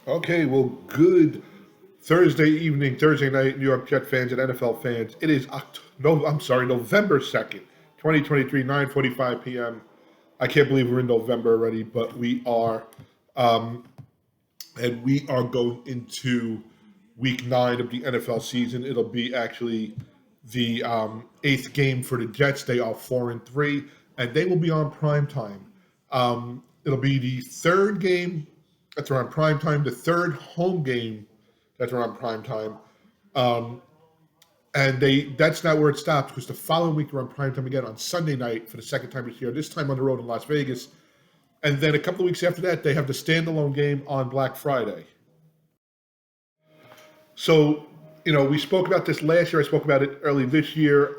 Okay, well, good Thursday evening, Thursday night, New York Jet fans and NFL fans. It is November 2nd, 2023, 9:45 p.m. I can't believe we're in November already, but we are, um, and we are going into week 9 of the NFL season. It'll be actually the eighth game for the Jets. They are 4-3, and they will be on prime time. It'll be the third game that's around prime time, the third home game that's around prime time. Um, and that's not where it stops because the following week they're on prime time again on Sunday night for the second time this year, this time on the road in Las Vegas. And then a couple of weeks after that, they have the standalone game on Black Friday. So, we spoke about this last year. I spoke about it early this year,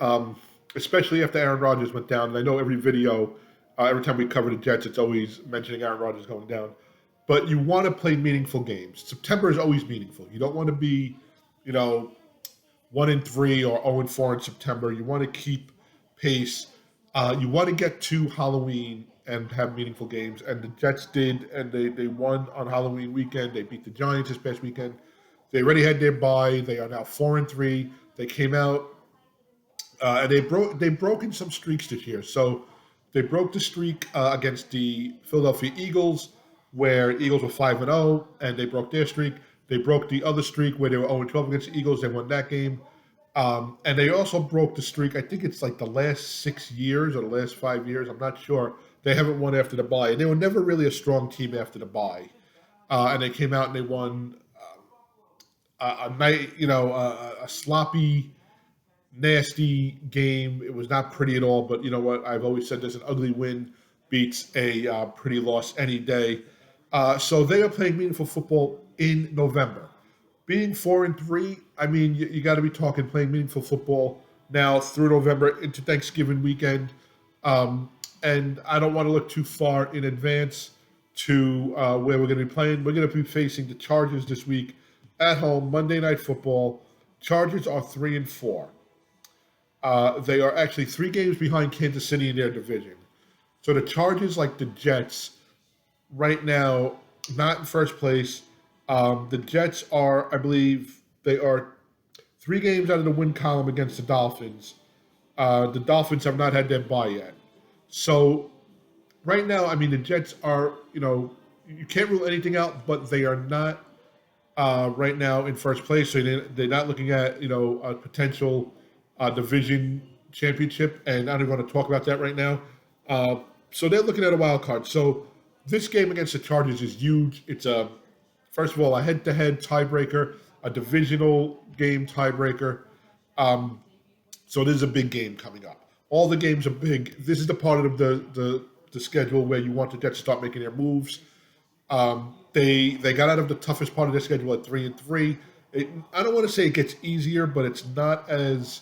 especially after Aaron Rodgers went down. And I know every video, every time we cover the Jets, it's always mentioning Aaron Rodgers going down. But you want to play meaningful games. September is always meaningful. You don't want to be, you know, 1-3 or 0-4 in September. You want to keep pace. You want to get to Halloween and have meaningful games. And the Jets did, and they won on Halloween weekend. They beat the Giants this past weekend. They already had their bye. They are now 4-3. They came out and they've broken some streaks this year. So they broke the streak against the Philadelphia Eagles, where Eagles were 5-0, and they broke their streak. They broke the other streak where they were 0-12 against the Eagles. They won that game. And they also broke the streak. I think it's like the last 6 years or the last 5 years. I'm not sure. They haven't won after the bye. And they were never really a strong team after the bye. And they came out and they won a night, a sloppy, nasty game. It was not pretty at all. But you know what? I've always said there's an ugly win beats a pretty loss any day. So they are playing meaningful football in November. Being 4-3, I mean, you got to be talking playing meaningful football now through November into Thanksgiving weekend. And I don't want to look too far in advance to where we're going to be playing. We're going to be facing the Chargers this week at home, Monday Night Football. Chargers are 3-4. They are actually 3 games behind Kansas City in their division. So the Chargers, like the Jets, right now, not in first place. The Jets are, I believe, they are 3 games out of the win column against the Dolphins. The Dolphins have not had their bye yet. So right now, I mean, the Jets are, you can't rule anything out, but they are not right now in first place. So they're not looking at, a potential division championship. And I don't want to talk about that right now. So they're looking at a wild card. So this game against the Chargers is huge. It's first of all, a head-to-head tiebreaker, a divisional game tiebreaker. So this is a big game coming up. All the games are big. This is the part of the schedule where you want the Jets to start making their moves. They got out of the toughest part of their schedule at 3-3. I don't want to say it gets easier, but it's not as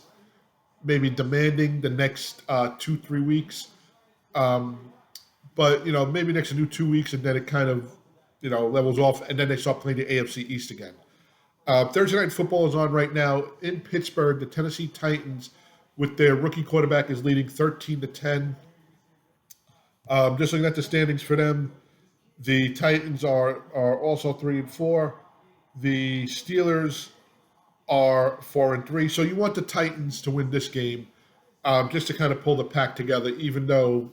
maybe demanding the next 2-3 weeks. But maybe next new 2 weeks, and then it kind of levels off, and then they start playing the AFC East again. Thursday Night Football is on right now in Pittsburgh. The Tennessee Titans, with their rookie quarterback, is leading 13-10. Just looking at the standings for them, the Titans are also 3-4. The Steelers are 4-3. So you want the Titans to win this game, just to kind of pull the pack together, even though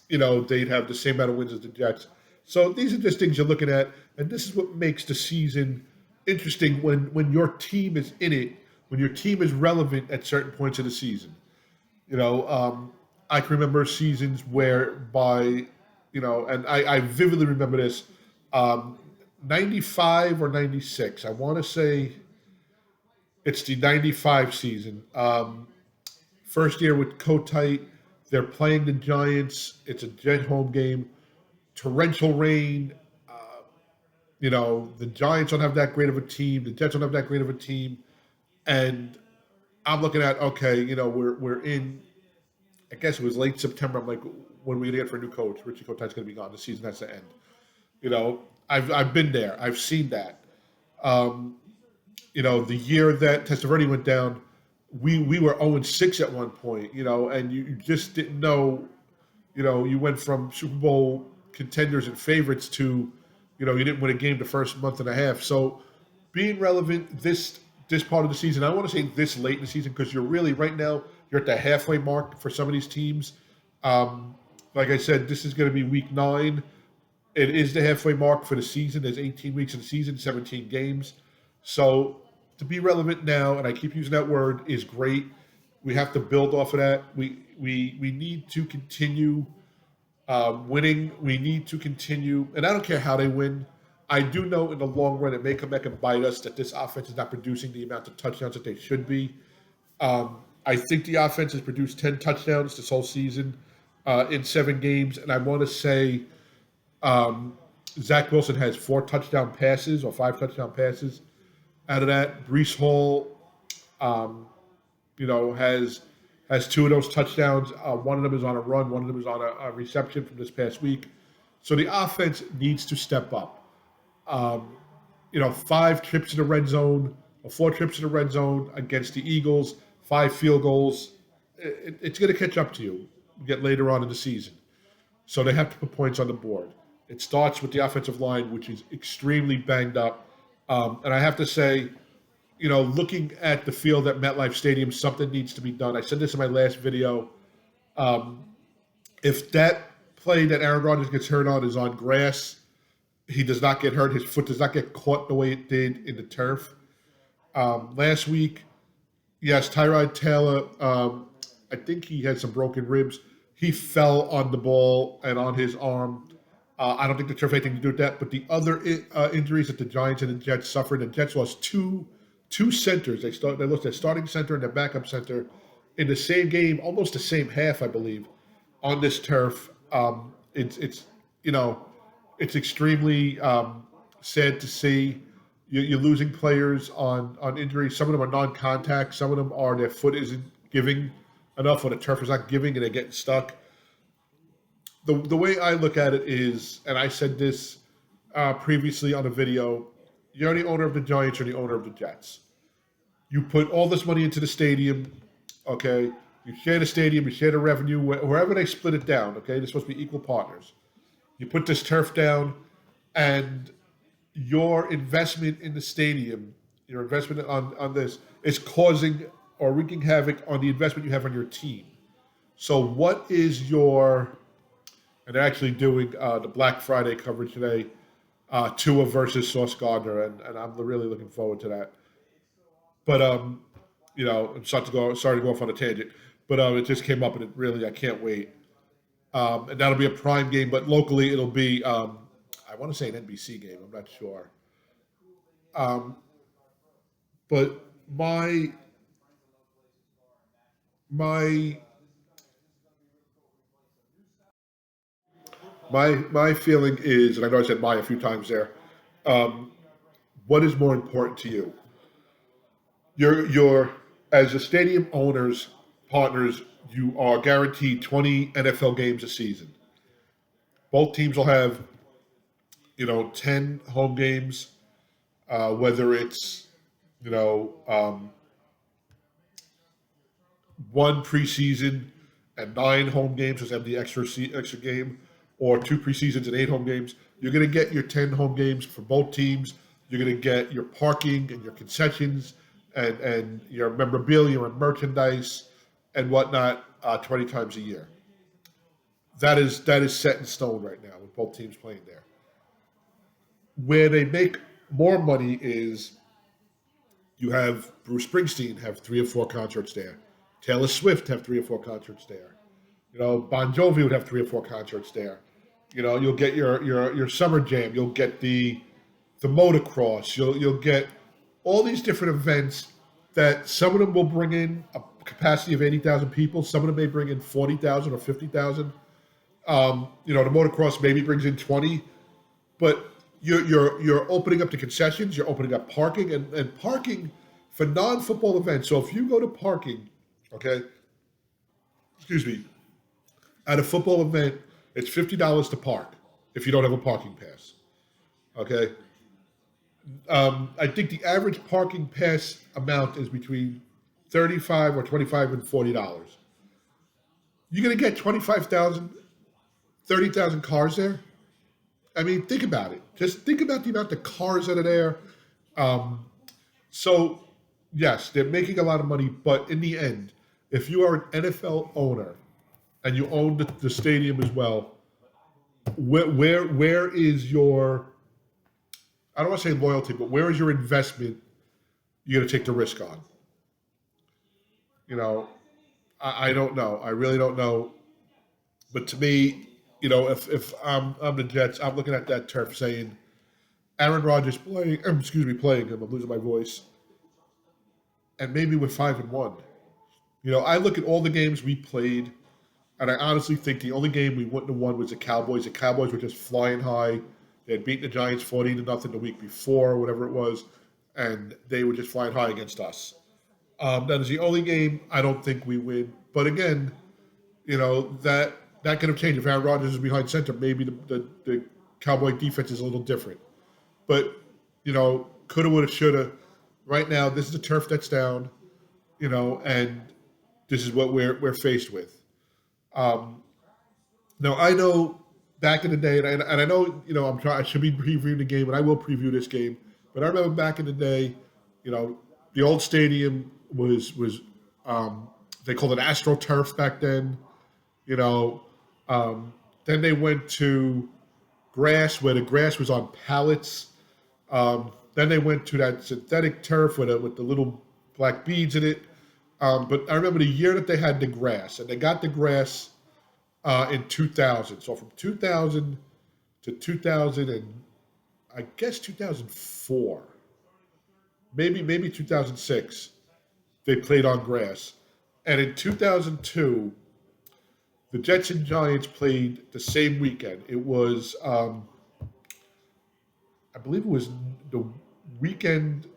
they'd have the same amount of wins as the Jets. So these are just things you're looking at, and this is what makes the season interesting when your team is in it, when your team is relevant at certain points of the season. I can remember seasons whereby, and I vividly remember this, 95 or 96. I want to say it's the 95 season. First year with Kotite. They're playing the Giants. It's a Jet home game. Torrential rain. The Giants don't have that great of a team. The Jets don't have that great of a team. And I'm looking at, okay, we're in, I guess it was late September. I'm like, when are we going to get for a new coach? Richie Kotite's going to be gone. The season has to end. I've been there. I've seen that. The year that Testaverde went down, we were 0-6 at one point, and you just didn't know, you went from Super Bowl contenders and favorites to, You didn't win a game the first month and a half. So being relevant this part of the season, I don't want to say this late in the season because you're really right now you're at the halfway mark for some of these teams. Um, like I said, this is going to be week 9. It is the halfway mark for the season. There's 18 weeks in the season, 17 games. So to be relevant now, and I keep using that word, is great. We have to build off of that. We need to continue winning. We need to continue, and I don't care how they win. I do know in the long run it may come back and bite us that this offense is not producing the amount of touchdowns that they should be. I think the offense has produced 10 touchdowns this whole season in 7 games, and I want to say Zach Wilson has 4 touchdown passes or 5 touchdown passes. Out of that, Brees Hall, has 2 of those touchdowns. One of them is on a run. One of them is on a reception from this past week. So the offense needs to step up. 5 trips to the red zone or 4 trips to the red zone against the Eagles, 5 field goals. It's going to catch up to you. Get later on in the season. So they have to put points on the board. It starts with the offensive line, which is extremely banged up. And I have to say, looking at the field at MetLife Stadium, something needs to be done. I said this in my last video. If that play that Aaron Rodgers gets hurt on is on grass, he does not get hurt. His foot does not get caught the way it did in the turf. Last week, yes, Tyrod Taylor, I think he had some broken ribs. He fell on the ball and on his arm. I don't think the turf had anything to do with that. But the other injuries that the Giants and the Jets suffered, the Jets lost two centers. They lost their starting center and their backup center in the same game, almost the same half, I believe, on this turf. It's extremely sad to see. You're losing players on injuries. Some of them are non-contact. Some of them are their foot isn't giving enough, or the turf is not giving, and they're getting stuck. The way I look at it is, and I said this previously on a video, you're the owner of the Giants, you're the owner of the Jets. You put all this money into the stadium, okay? You share the stadium, you share the revenue, wherever they split it down, okay? They're supposed to be equal partners. You put this turf down, and your investment in the stadium, your investment on this, is causing or wreaking havoc on the investment you have on your team. So what is your... And they're actually doing the Black Friday coverage today, Tua versus Sauce Gardner, and I'm really looking forward to that. But I'm sorry to go off on a tangent, but it just came up, and I can't wait. And that'll be a prime game, but locally it'll be I want to say an NBC game. I'm not sure. But my feeling is, and I know I said "my" a few times there. What is more important to you? You're as a stadium owners partners, you are guaranteed 20 NFL games a season. Both teams will have 10 home games, whether it's one preseason and 9 home games, just have the extra game, or 2 preseasons and 8 home games. You're going to get your 10 home games for both teams. You're going to get your parking and your concessions and your memorabilia and merchandise and whatnot 20 times a year. That is set in stone right now with both teams playing there. Where they make more money is you have Bruce Springsteen have 3 or 4 concerts there. Taylor Swift have 3 or 4 concerts there. Bon Jovi would have 3 or 4 concerts there. You'll get your summer jam. You'll get the motocross. You'll get all these different events that some of them will bring in a capacity of 80,000 people. Some of them may bring in 40,000 or 50,000. The motocross maybe brings in 20, but you're opening up the concessions. You're opening up parking and parking for non-football events. So if you go to parking, okay, excuse me, at a football event, it's $50 to park if you don't have a parking pass. Okay. I think the average parking pass amount is between $35 or $25 and $40. You're going to get 25,000, 30,000 cars there. I mean, think about it. Just think about the amount of cars that are there. Um, so, yes, they're making a lot of money, but in the end, if you are an NFL owner and you own the stadium as well, where is your, I don't want to say loyalty, but where is your investment you're going to take the risk on? You know, I don't know. I really don't know. But to me, if I'm the Jets, I'm looking at that turf saying Aaron Rodgers playing, excuse me, playing him. I'm losing my voice, and maybe we're 5-1. I look at all the games we played, and I honestly think the only game we wouldn't have won was the Cowboys. The Cowboys were just flying high. They had beaten the Giants 40-0 the week before, whatever it was, and they were just flying high against us. That is the only game I don't think we win. But again, that could have changed. If Aaron Rodgers is behind center, maybe the Cowboy defense is a little different. But, coulda, woulda, shoulda. Right now, this is the turf that's down, and this is what we're faced with. Now, I know back in the day, and I know, I should be previewing the game, and I will preview this game. But I remember back in the day, the old stadium was they called it AstroTurf back then. You know, then they went to grass where the grass was on pallets. Then they went to that synthetic turf with the little black beads in it. But I remember the year that they had the grass, and they got the grass in 2000. So from 2000 to 2000 and I guess 2004, maybe 2006, they played on grass. And in 2002, the Jets and Giants played the same weekend. It was, I believe it was the weekend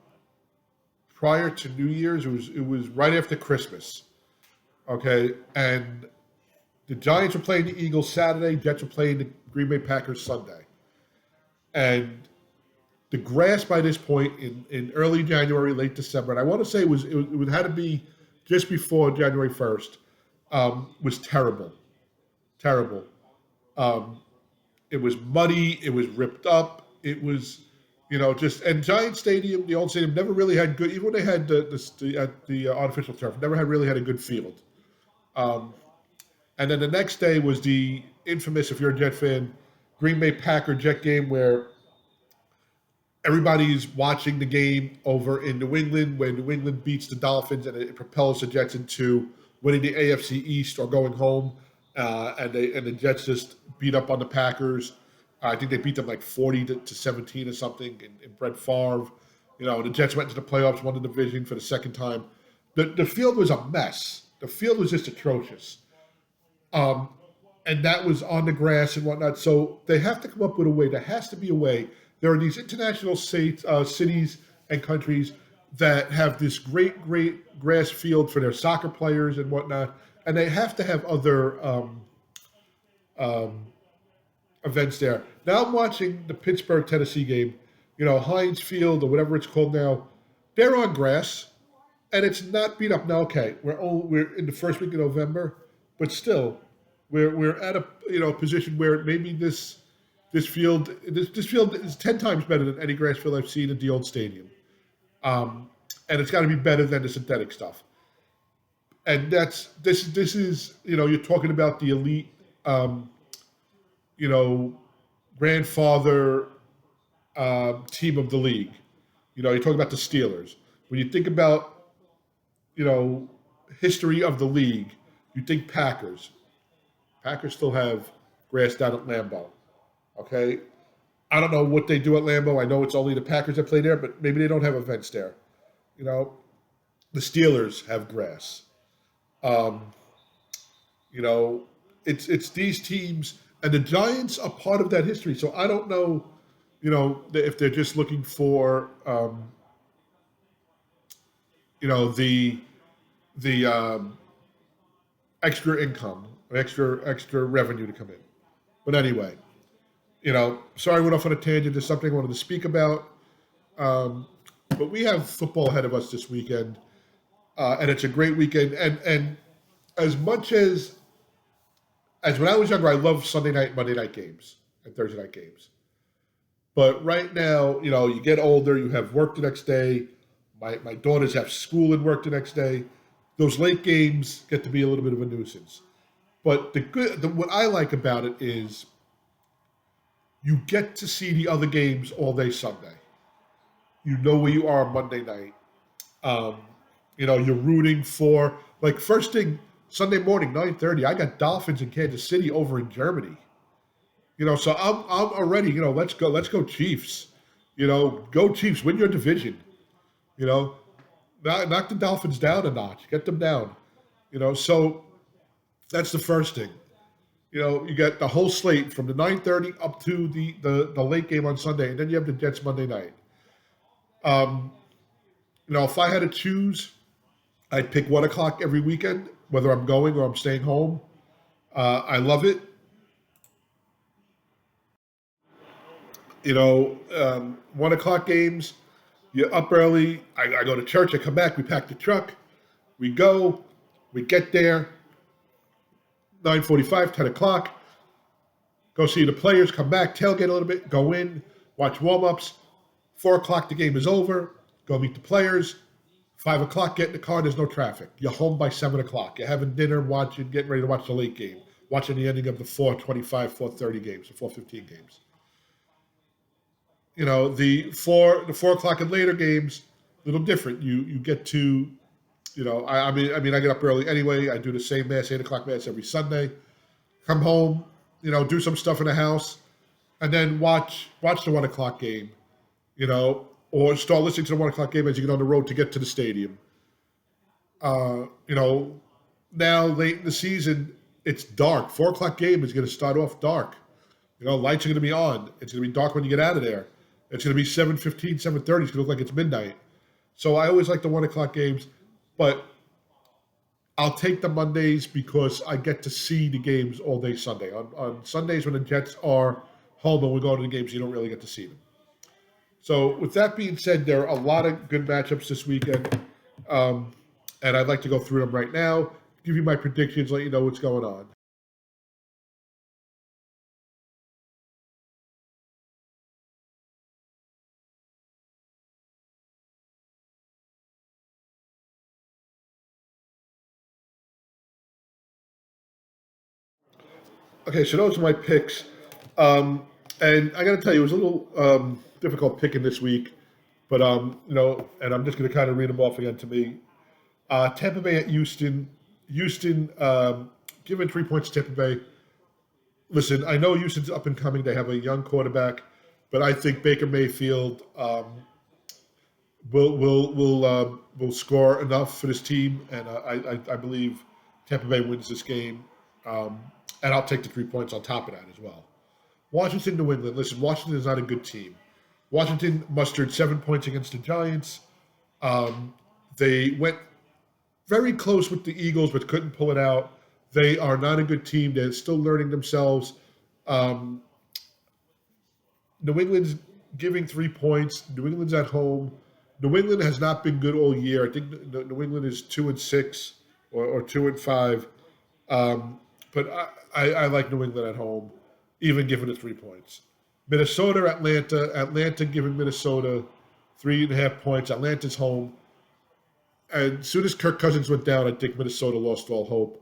prior to New Year's. It was right after Christmas. Okay, and the Giants were playing the Eagles Saturday. Jets were playing the Green Bay Packers Sunday. And the grass by this point in early January, late December, and I want to say it had to be just before January 1st, was terrible. Terrible. It was muddy. It was ripped up. It was, and Giant Stadium, the old stadium, never really had good. Even when they had the artificial turf, never had really had a good field. And then the next day was the infamous, if you're a Jet fan, Green Bay Packer Jet game where everybody's watching the game over in New England, where New England beats the Dolphins and it propels the Jets into winning the AFC East or going home. And the Jets just beat up on the Packers. I think they beat them like 40 to 17 or something. And Brett Favre, the Jets went to the playoffs, won the division for the second time. The field was a mess. The field was just atrocious. And that was on the grass and whatnot. So they have to come up with a way. There has to be a way. There are these international cities and countries that have this great grass field for their soccer players and whatnot. And they have to have other events there. Now I'm watching the Pittsburgh, Tennessee game. Heinz Field or whatever it's called now. They're on grass, and it's not beat up. Now, okay, we're in the first week of November, but still, we're at a position where maybe this field is 10 times better than any grass field I've seen at the old stadium, and it's got to be better than the synthetic stuff. And this is you're talking about the elite grandfather team of the league. You're talking about the Steelers. When you think about history of the league, you think Packers. Packers still have grass down at Lambeau. Okay, I don't know what they do at Lambeau. I know it's only the Packers that play there, but maybe they don't have events there. The Steelers have grass. It's these teams, and the Giants are part of that history. So I don't know, if they're just looking for, the extra income, extra revenue to come in. But anyway, sorry I went off on a tangent. There's something I wanted to speak about. But we have football ahead of us this weekend, and it's a great weekend. And as much as when I was younger, I loved Sunday night, Monday night games, and Thursday night games. But right now, you get older, you have work the next day. My daughters have school and work the next day. Those late games get to be a little bit of a nuisance. But what I like about it is you get to see the other games all day Sunday. You know where you are on Monday night. Um, you're rooting for like first thing Sunday morning, 9:30. I got Dolphins in Kansas City over in Germany. So I'm already. Let's go Chiefs. Go Chiefs. Win your division. You know, knock the Dolphins down a notch. Get them down. So that's the first thing. You got the whole slate from the 9:30 up to the late game on Sunday, and then you have the Jets Monday night. Um, if I had to choose, I'd pick 1 o'clock every weekend, whether I'm going or I'm staying home. I love it. 1 o'clock games. You're up early. I go to church. I come back. We pack the truck. We go. We get there. 9:45, 10 o'clock. Go see the players. Come back. Tailgate a little bit. Go in. Watch warm-ups. 4 o'clock, the game is over. Go meet the players. 5 o'clock, get in the car. There's no traffic. You're home by 7 o'clock. You're having dinner, getting ready to watch the late game, watching the ending of the 4:25, 4:30 games, the 4:15 games. The 4 o'clock and later games, a little different. You get to, I get up early anyway. I do the same mass, 8 o'clock mass every Sunday. Come home, do some stuff in the house, and then watch the 1 o'clock game. Or start listening to the 1 o'clock game as you get on the road to get to the stadium. Now late in the season, it's dark. 4 o'clock game is going to start off dark. Lights are going to be on. It's going to be dark when you get out of there. It's going to be 7:15, 7:30. It's going to look like it's midnight. So I always like the 1 o'clock games, but I'll take the Mondays because I get to see the games all day Sunday. On Sundays when the Jets are home and we go to the games, you don't really get to see them. So with that being said, there are a lot of good matchups this weekend, and I'd like to go through them right now, give you my predictions, let you know what's going on. Okay, so those are my picks. And I got to tell you, it was a little difficult picking this week, but and I'm just going to kind of read them off again to me. Tampa Bay at Houston. Houston, giving 3 points to Tampa Bay. Listen, I know Houston's up and coming. They have a young quarterback, but I think Baker Mayfield will score enough for this team, and I believe Tampa Bay wins this game. And I'll take the 3 points on top of that as well. Washington, New England. Listen, Washington is not a good team. Washington mustered 7 points against the Giants. They went very close with the Eagles, but couldn't pull it out. They are not a good team. They're still learning themselves. New England's giving 3 points. New England's at home. New England has not been good all year. I think New England is 2-6 or 2-5. But I like New England at home, even giving it 3 points. Minnesota, Atlanta. Atlanta giving Minnesota 3.5 points. Atlanta's home. And as soon as Kirk Cousins went down, I think Minnesota lost all hope.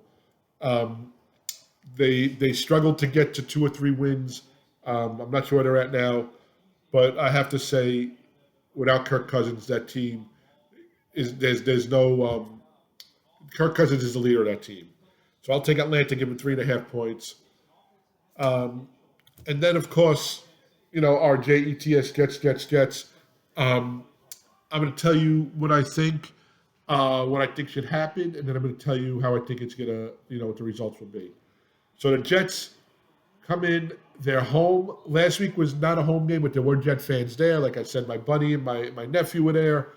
They struggled to get to 2 or 3 wins. I'm not sure where they're at now, but I have to say, without Kirk Cousins, that team there's no Kirk Cousins is the leader of that team. So I'll take Atlanta, give them 3.5 points. And then, of course, our Jets, Jets. I'm going to tell you what I think should happen, and then I'm going to tell you how I think it's going to, what the results will be. So the Jets come in, they're home. Last week was not a home game, but there were Jet fans there. Like I said, my buddy and my nephew were there.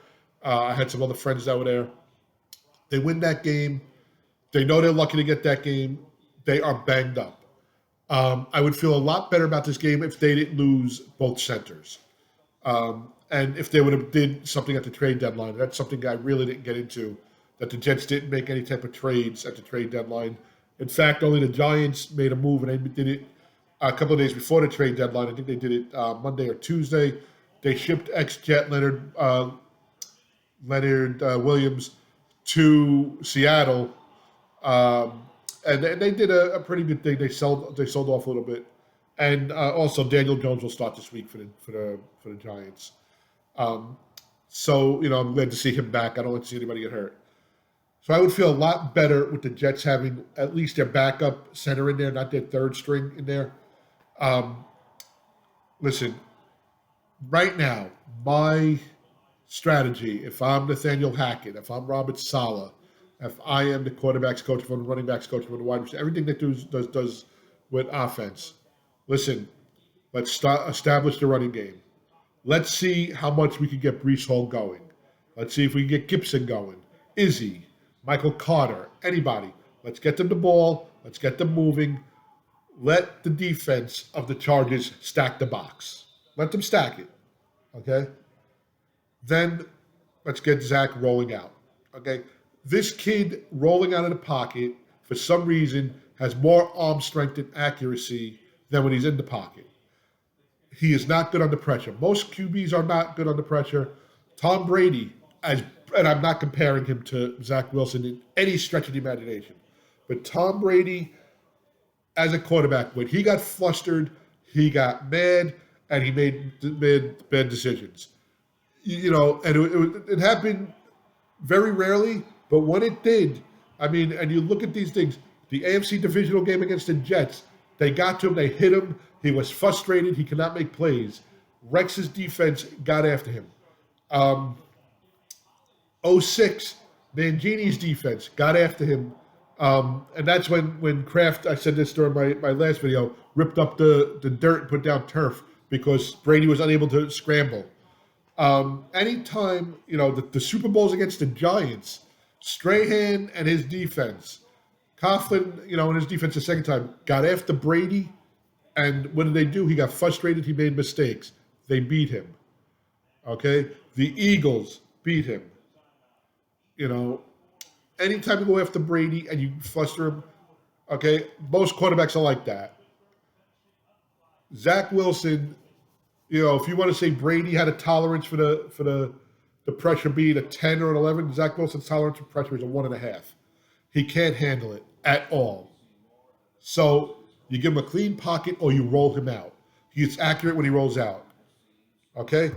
I had some other friends that were there. They win that game. They know they're lucky to get that game. They are banged up. I would feel a lot better about this game if they didn't lose both centers. And if they would have did something at the trade deadline. That's something I really didn't get into, that the Jets didn't make any type of trades at the trade deadline. In fact, only the Giants made a move, and they did it a couple of days before the trade deadline. I think they did it Monday or Tuesday. They shipped ex-Jet Leonard Williams to Seattle, um, and they did a pretty good thing. They sold off a little bit, and also Daniel Jones will start this week for the Giants. Um, so I'm glad to see him back. I don't want to see anybody get hurt. So I would feel a lot better with the Jets having at least their backup center in there, not their third string in there. Um, Listen, right now, my strategy, if I'm Nathaniel Hackett, if I'm Robert Saleh, if I am the quarterback's coach, if I'm the running back's coach, if I'm the wide receiver, everything that does with offense. Listen, let's establish the running game. Let's see how much we can get Brees Hall going. Let's see if we can get Gibson going. Izzy, Michael Carter, anybody. Let's get them the ball. Let's get them moving. Let the defense of the Chargers stack the box. Let them stack it. Okay? Then let's get Zach rolling out. Okay? This kid rolling out of the pocket, for some reason, has more arm strength and accuracy than when he's in the pocket. He is not good under pressure. Most QBs are not good under pressure. Tom Brady, and I'm not comparing him to Zach Wilson in any stretch of the imagination, but Tom Brady as a quarterback, when he got flustered, he got mad, and he made bad decisions. And it happened very rarely, but when it did, I mean, and you look at these things, the AFC divisional game against the Jets, they got to him, they hit him, he was frustrated, he could not make plays. Rex's defense got after him. 06, Mangini's defense got after him. And that's when Kraft, I said this during my last video, ripped up the dirt and put down turf because Brady was unable to scramble. Anytime, the Super Bowls against the Giants, Strahan and his defense, Coughlin, and his defense the second time, got after Brady. And what did they do? He got frustrated. He made mistakes. They beat him. Okay? The Eagles beat him. Anytime you go after Brady and you fluster him, okay, most quarterbacks are like that. Zach Wilson, if you want to say Brady had a tolerance for the pressure being a 10 or an 11, Zach Wilson's tolerance for pressure is a 1.5. He can't handle it at all. So you give him a clean pocket or you roll him out. He's accurate when he rolls out. Okay?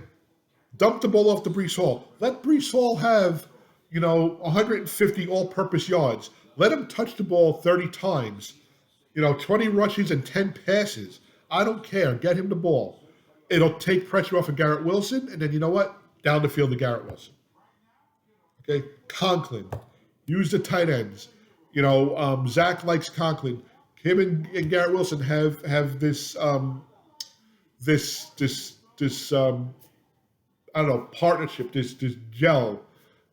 Dump the ball off to Brees Hall. Let Brees Hall have 150 all-purpose yards. Let him touch the ball 30 times. 20 rushes and 10 passes. I don't care. Get him the ball. It'll take pressure off of Garrett Wilson, and then you know what? Down the field to Garrett Wilson. Okay? Conklin. Use the tight ends. Zach likes Conklin. Him and Garrett Wilson have this I don't know, partnership, this gel.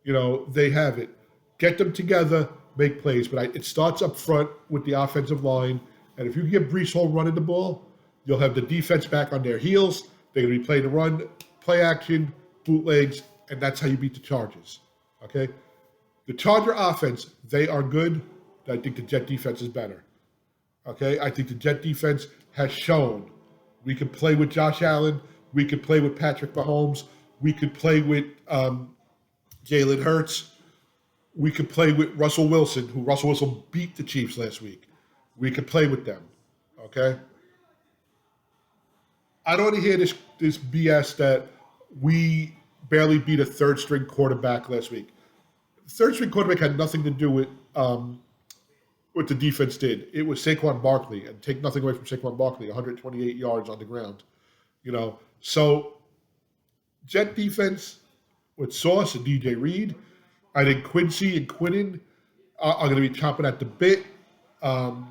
They have it. Get them together, make plays. But it starts up front with the offensive line. And if you get Brees Hall running the ball, you'll have the defense back on their heels. They're going to be playing the run, play action, bootlegs, and that's how you beat the Chargers. Okay? The Charger offense, they are good. I think the Jet defense is better. Okay? I think the Jet defense has shown we can play with Josh Allen. We could play with Patrick Mahomes. We could play with Jalen Hurts. We could play with Russell Wilson, who Russell Wilson beat the Chiefs last week. We could play with them, okay? I don't want to hear this BS that we barely beat a third-string quarterback last week. The third-string quarterback had nothing to do with what the defense did. It was Saquon Barkley, and take nothing away from Saquon Barkley, 128 yards on the ground. So Jet defense with Sauce and DJ Reed. I think Quincy and Quinnen are going to be chomping at the bit. I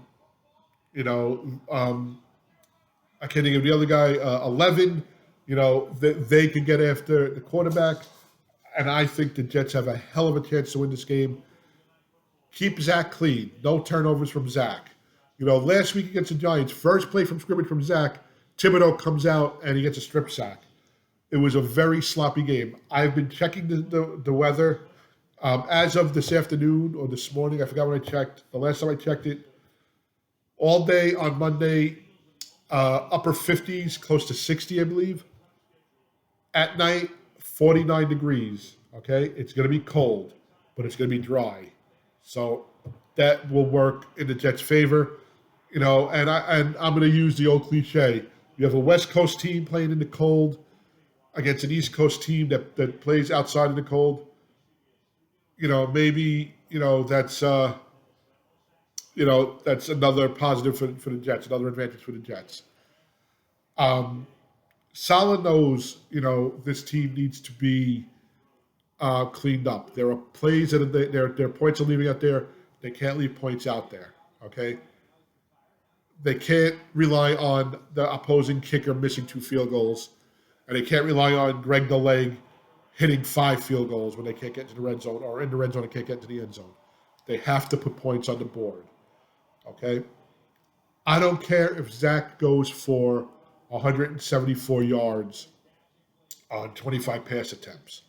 can't think of the other guy, 11. They can get after the quarterback. And I think the Jets have a hell of a chance to win this game. Keep Zach clean. No turnovers from Zach. Last week against the Giants, first play from scrimmage from Zach, Thibodeau comes out and he gets a strip sack. It was a very sloppy game. I've been checking the weather. As of this afternoon or this morning, I forgot when I checked. The last time I checked it, all day on Monday, upper 50s, close to 60, I believe. At night, 49 degrees. Okay, it's going to be cold, but it's going to be dry, so that will work in the Jets' favor. And I'm going to use the old cliche. You have a West Coast team playing in the cold against an East Coast team that plays outside in the cold. Maybe that's another positive for the Jets, another advantage for the Jets. Saleh knows, this team needs to be cleaned up. There are plays that their points are leaving out there. They can't leave points out there. Okay, they can't rely on the opposing kicker missing 2 field goals, and they can't rely on Greg the Leg hitting 5 field goals when they can't get to the red zone, or in the red zone and can't get to the end zone. They have to put points on the board. Okay, I don't care if Zach goes for 174 yards on 25 pass attempts.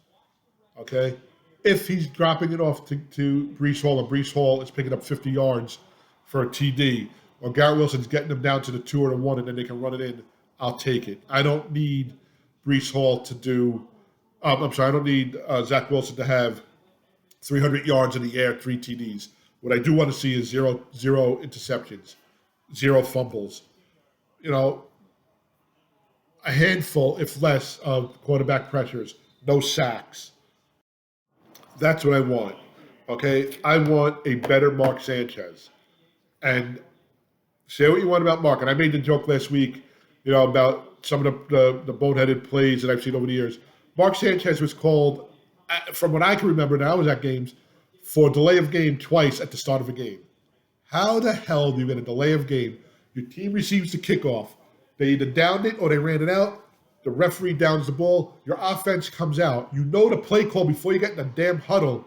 Okay, if he's dropping it off to Breece Hall, and Breece Hall is picking up 50 yards for a TD, or Garrett Wilson's getting them down to the 2 or the 1, and then they can run it in, I'll take it. I don't need Breece Hall to do. I don't need Zach Wilson to have 300 yards in the air, 3 TDs. What I do want to see is zero interceptions, 0 fumbles. A handful, if less, of quarterback pressures, no sacks. That's what I want. Okay, I want a better Mark Sanchez. And say what you want about Mark. And I made the joke last week, about some of the boneheaded plays that I've seen over the years. Mark Sanchez was called, from what I can remember, and I was at games, for delay of game twice at the start of a game. How the hell do you get a delay of game? Your team receives the kickoff. They either downed it or they ran it out. The referee downs the ball. Your offense comes out. You know the play call before you get in the damn huddle.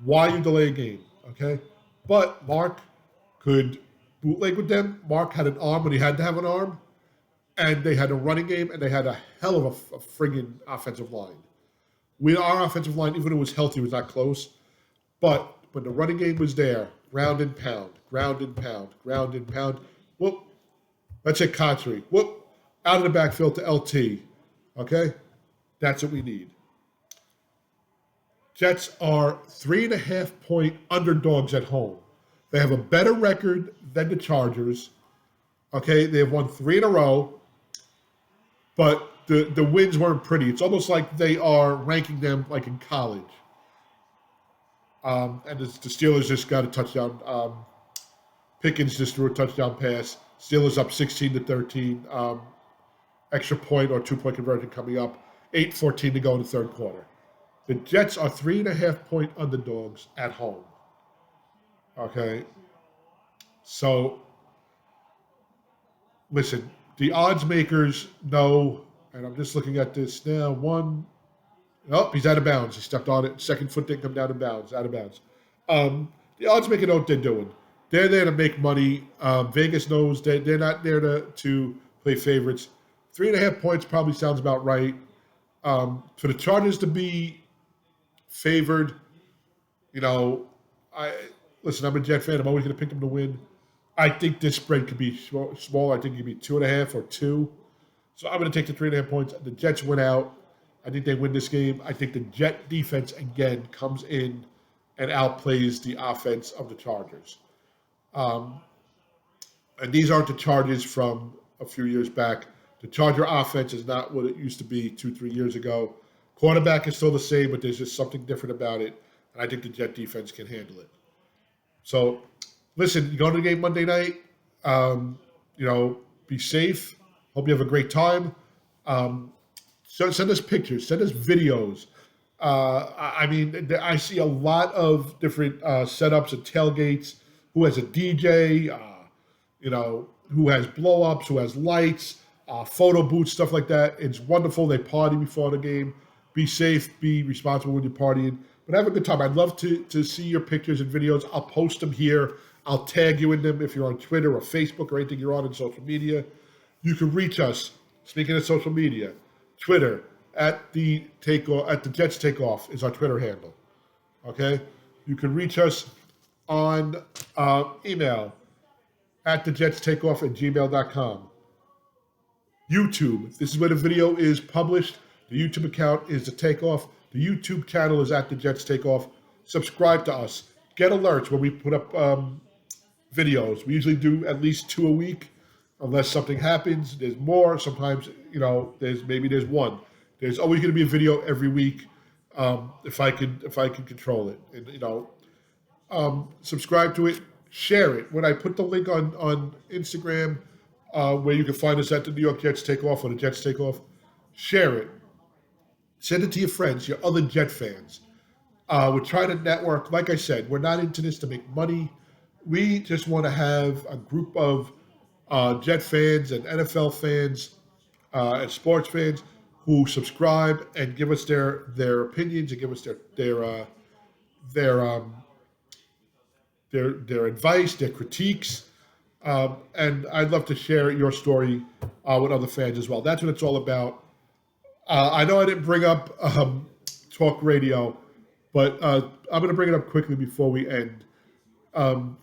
Why you delay a game, okay? But Mark could bootleg with them. Mark had an arm when he had to have an arm. And they had a running game, and they had a hell of a friggin' offensive line. Our offensive line, even when it was healthy, was not close. But when the running game was there, ground and pound, ground and pound, ground and pound, whoop, let's hit Cotry. Whoop, out of the backfield to LT. Okay? That's what we need. Jets are 3.5-point underdogs at home. They have a better record than the Chargers. Okay? They have won 3 in a row. But the wins weren't pretty. It's almost like they are ranking them like in college. And the Steelers just got a touchdown. Pickens just threw a touchdown pass. Steelers up 16-13. Extra point or 2-point conversion coming up. 8:14 to go in the third quarter. The Jets are 3.5-point underdogs at home. Okay. So, listen, the odds makers know, and I'm just looking at this now. He's out of bounds. He stepped on it. Second foot didn't come down in bounds. Out of bounds. The odds maker know what they're doing. They're there to make money. Vegas knows they're not there to play favorites. 3.5 points probably sounds about right. For the Chargers to be favored, I'm a Jet fan. I'm always going to pick them to win. I think this spread could be small. I think it could be 2.5 or 2. So I'm going to take the 3.5 points. The Jets win out. I think they win this game. I think the Jet defense, again, comes in and outplays the offense of the Chargers. And these aren't the Chargers from a few years back. The Charger offense is not what it used to be 2-3 years ago. Quarterback is still the same, but there's just something different about it. And I think the Jet defense can handle it. So, listen, you go to the game Monday night. Be safe. Hope you have a great time. Send us pictures. Send us videos. I see a lot of different setups and tailgates. Who has a DJ? Who has blow-ups? Who has lights? Photo booths, stuff like that. It's wonderful. They party before the game. Be safe. Be responsible when you're partying. But have a good time. I'd love to see your pictures and videos. I'll post them here. I'll tag you in them if you're on Twitter or Facebook or anything you're on in social media. You can reach us. Speaking of social media, Twitter at the Jets Takeoff is our Twitter handle. Okay, you can reach us on email at thejets takeoff@gmail.com. YouTube. This is where the video is published. The YouTube account is the Takeoff. The YouTube channel is at the Jets Takeoff. Subscribe to us. Get alerts when we put up videos. We usually do at least 2 a week, unless something happens. There's more. Sometimes, there's one. There's always going to be a video every week, if I can control it. And subscribe to it, share it. When I put the link on Instagram, where you can find us at the New York Jets Takeoff or the Jets Takeoff, share it. Send it to your friends, your other Jet fans. We're trying to network. Like I said, we're not into this to make money. We just want to have a group of Jet fans and NFL fans and sports fans who subscribe and give us their opinions and give us their advice, their critiques. And I'd love to share your story with other fans as well. That's what it's all about. I know I didn't bring up talk radio, but I'm going to bring it up quickly before we end. For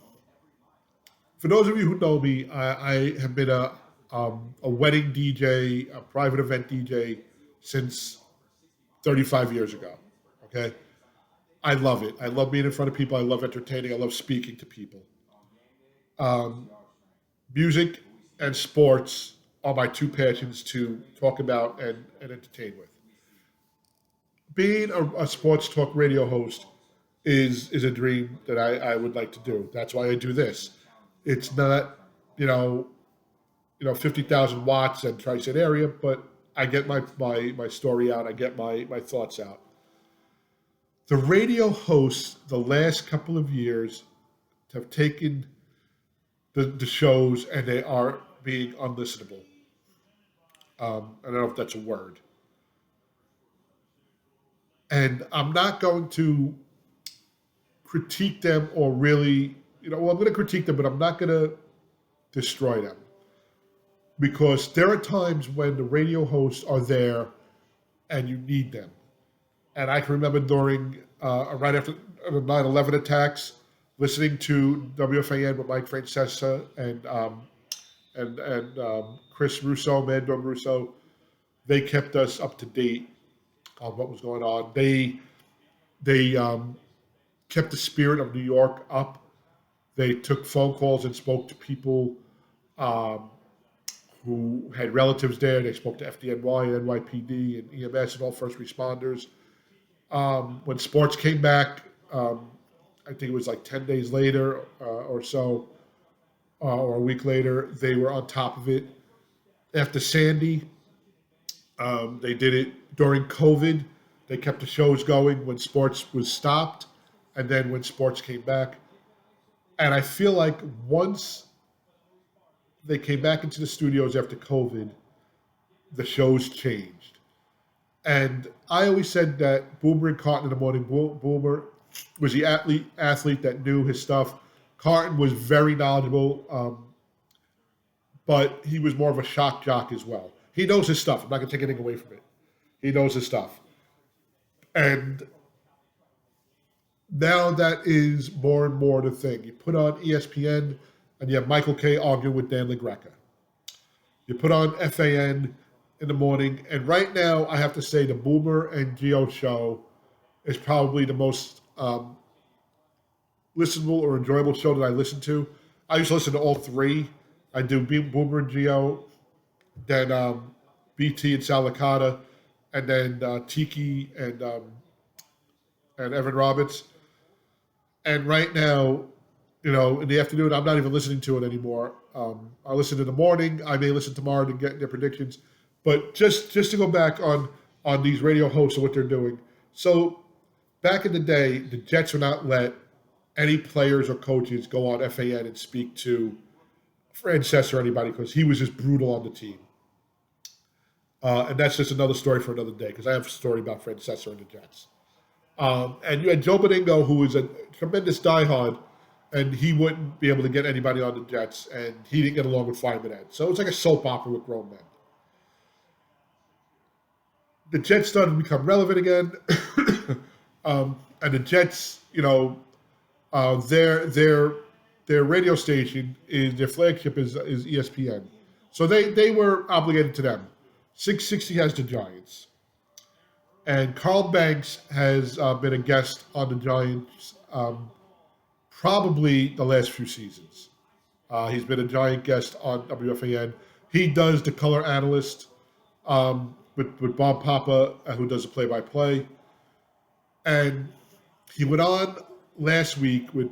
those of you who know me, I have been a wedding DJ, a private event DJ since 35 years ago. Okay, I love it. I love being in front of people. I love entertaining. I love speaking to people. Music and sports are my two passions to talk about and entertain with. Being a sports talk radio host is a dream that I would like to do. That's why I do this. It's not, 50,000 watts and tri-state area, but I get my story out. I get my thoughts out. The radio hosts the last couple of years have taken the shows and they are being unlistenable. I don't know if that's a word. And I'm not going to critique them or really, I'm going to critique them, but I'm not going to destroy them. Because there are times when the radio hosts are there and you need them. And I can remember during, right after the 9/11 attacks, listening to WFAN with Mike Francesa and Chris Russo, Mad Dog Russo. They kept us up to date on what was going on. They kept the spirit of New York up. They took phone calls and spoke to people who had relatives there. They spoke to FDNY and NYPD and EMS and all first responders. When sports came back, I think it was like 10 days later or so, or a week later, they were on top of it. After Sandy, they did it during COVID. They kept the shows going when sports was stopped, and then when sports came back. And I feel like once they came back into the studios after COVID, the shows changed. And I always said that Boomer and Carton in the morning, Boomer was the athlete that knew his stuff. Carton was very knowledgeable, but he was more of a shock jock as well. He knows his stuff. I'm not going to take anything away from it. He knows his stuff. And now that is more and more the thing. You put on ESPN and you have Michael Kay arguing with Dan LaGreca. You put on FAN in the morning, and right now I have to say the Boomer and Gio show is probably the most listenable or enjoyable show that I listen to. I used to listen to all three. I do Boomer and Gio, then BT and Sal Licata, and then Tiki and Evan Roberts. And right now, in the afternoon, I'm not even listening to it anymore. I listen in the morning. I may listen tomorrow to get their predictions. But just to go back on these radio hosts and what they're doing. So back in the day, the Jets would not let any players or coaches go on FAN and speak to Francesa or anybody because he was just brutal on the team. And that's just another story for another day because I have a story about Francesa and the Jets. And you had Joe Beningo, who was a tremendous diehard, and he wouldn't be able to get anybody on the Jets, and he didn't get along with Fireman Ed. So it was like a soap opera with grown men. The Jets started to become relevant again, and the Jets, their radio station is their flagship is ESPN. So they were obligated to them. 660 has the Giants. And Carl Banks has been a guest on the Giants probably the last few seasons. He's been a Giant guest on WFAN. He does the color analyst with Bob Papa, who does the play-by-play. And he went on last week with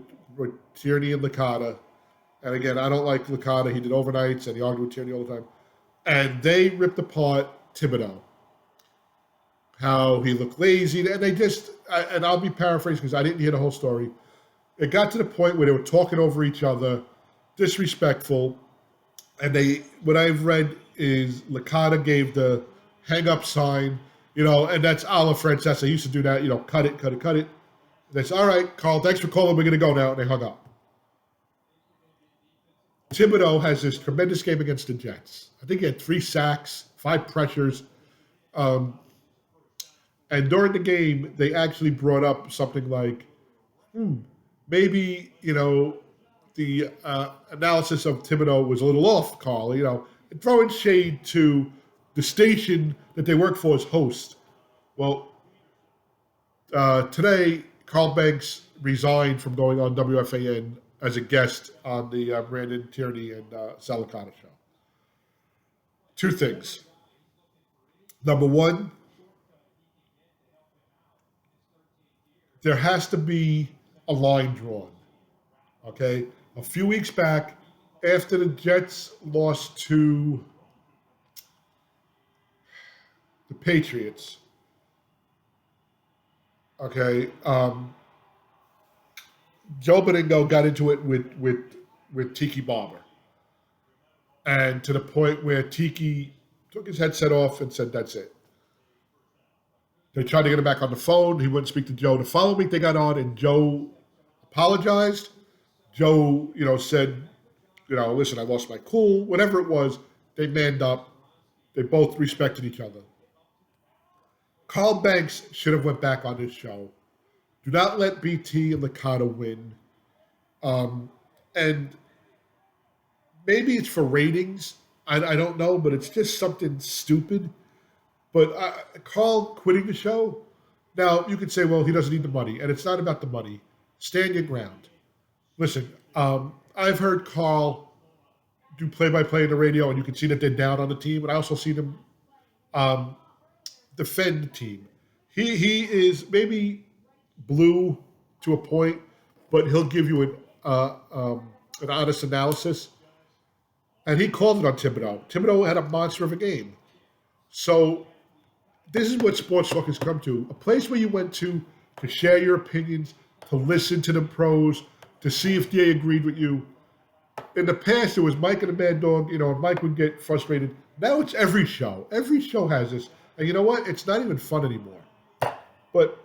Tierney and Licata. And again, I don't like Licata. He did overnights and he argued with Tierney all the time. And they ripped apart Thibodeau. How he looked lazy. And they just, and I'll be paraphrasing because I didn't hear the whole story. It got to the point where they were talking over each other, disrespectful. And what I've read is Licata gave the hang up sign, and that's a la Francesa. They used to do that, cut it. And they said, all right, Carl, thanks for calling. We're going to go now. And they hung up. Thibodeau has this tremendous game against the Jets. I think he had 3 sacks, 5 pressures. And during the game, they actually brought up something like, maybe, the analysis of Thibodeau was a little off, Carl, and throwing shade to the station that they work for as host. Well, today, Carl Banks resigned from going on WFAN as a guest on the Brandon Tierney and Sal Licata show. 2 things. Number 1, there has to be a line drawn. Okay? A few weeks back, after the Jets lost to the Patriots, okay, Joe Benigno got into it with Tiki Barber. And to the point where Tiki took his headset off and said, that's it. They tried to get him back on the phone. He wouldn't speak to Joe. The following week they got on and Joe apologized. Joe, said, listen, I lost my cool. Whatever it was, they manned up. They both respected each other. Carl Banks should have went back on this show. Do not let BT and Licata win. And maybe it's for ratings. I don't know, but it's just something stupid. But Carl quitting the show, now you could say, well, he doesn't need the money. And it's not about the money. Stand your ground. Listen, I've heard Carl do play-by-play on the radio, and you can see that they're down on the team. And I also see them defend the team. He is maybe blue to a point, but he'll give you an honest analysis. And he called it on Thibodeau. Thibodeau had a monster of a game. So this is what sports talk has come to. A place where you went to share your opinions, to listen to the pros, to see if they agreed with you. In the past, it was Mike and the Mad Dog, and Mike would get frustrated. Now it's every show. Every show has this. And you know what? It's not even fun anymore. But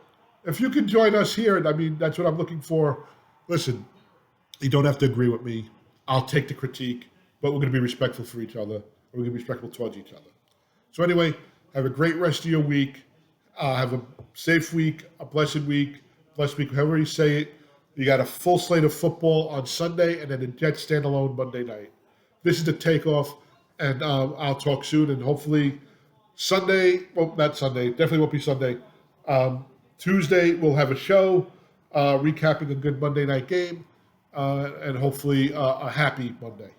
if you can join us here, that's what I'm looking for. Listen, you don't have to agree with me. I'll take the critique, but we're going to be respectful for each other. We're going to be respectful towards each other. So anyway, have a great rest of your week. Have a safe week, a blessed week, however you say it. You got a full slate of football on Sunday and then the Jets standalone Monday night. This is the takeoff, and I'll talk soon. And hopefully Sunday, well, not Sunday, definitely won't be Sunday. Tuesday, we'll have a show recapping a good Monday night game and hopefully a happy Monday.